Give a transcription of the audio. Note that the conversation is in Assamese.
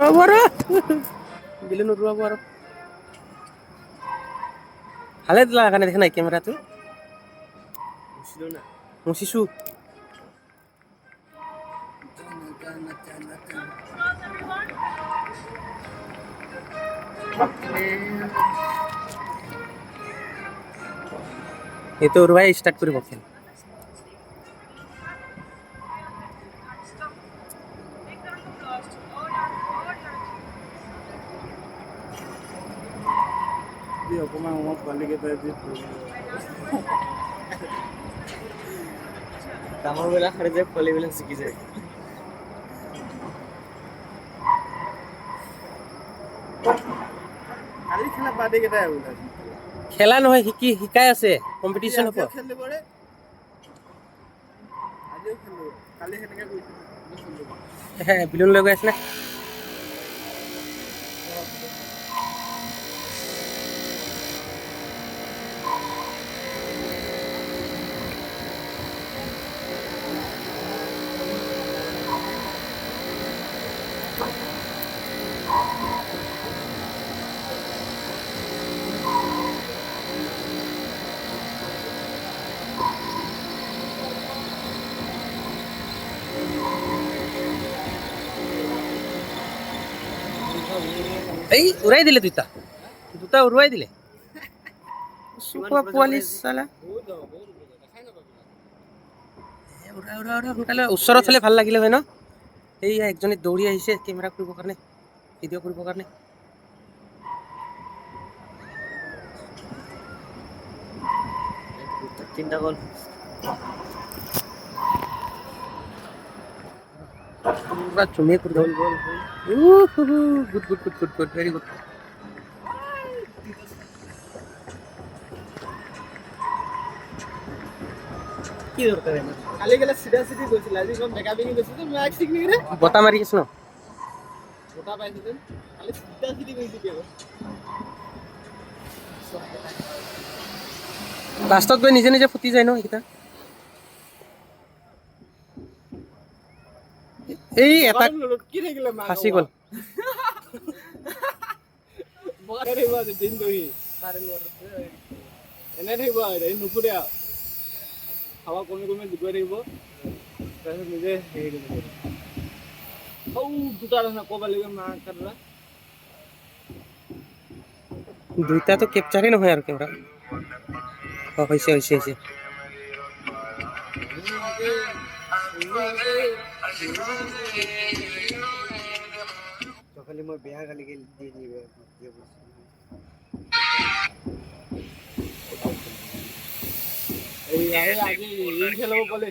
বৰ বিলু নোৰোৱাব আৰু ভালে দিলা কাৰণে দেখা নাই কেমেৰাটো মুচিছো এইটো উৰুৱাই ষ্টাৰ্ট কৰিব খেল অকমান সময় পোৱালিকেইটাই যি ডাঙৰ বিলাক খালে যে পোৱালিবিলাক জিকি যায় কালি খেলা পাৰ্টি কেইটাই ওলাইছে খেলা নহয় শিকাই আছে কম্পিটিশ্যন হ'ব খেলিব ৰে আজিও খেলিব কালি সেনেকে কৰিছিল বিলুন লৈ গৈ আছিলে এই উৰাই দিলে দুটা উৰুৱাই দিলে পোৱালি চালা সোনকালে ওচৰত হ'লে ভাল লাগিলে হয় ন এই একজনী দৌৰি আহিছে কেমেৰা কৰিবৰ কাৰণে ভিডিঅ' কৰিবৰ কাৰণে তিনিটা গ'ল পুৰা জুমে কৰি গ'ল গুড ভেৰি গুড কি দৰকাৰ কালি গেলে চিধা চিধি গৈছিল আজি কম বেকা বেকি গৈছিল যে মই চিকনি ৰে বতাহ মাৰি আছে ন বতা পাইছে যে কালি চিধা চিধি গৈছিল কি লাষ্টত গৈ নিজে নিজে ফুটি যায় ন এইকেইটা এই এটা কি থাকিলে ফাঁচি গ'ল বগা থাকিব দিন কৰি এনে থাকিব আৰু নুফুটে আৰু হাৱা কমি কমি গৈ থাকিব তাৰপিছত নিজে হেৰি কৰিব দুটা ক'ব লাগিব মাক কাটলা দুইটাতো কেপচাৰে নহয় আৰু কেমেৰা হৈছে খালি মই বেয়া গালি দি দিব এই আজি খেলাব ক'লে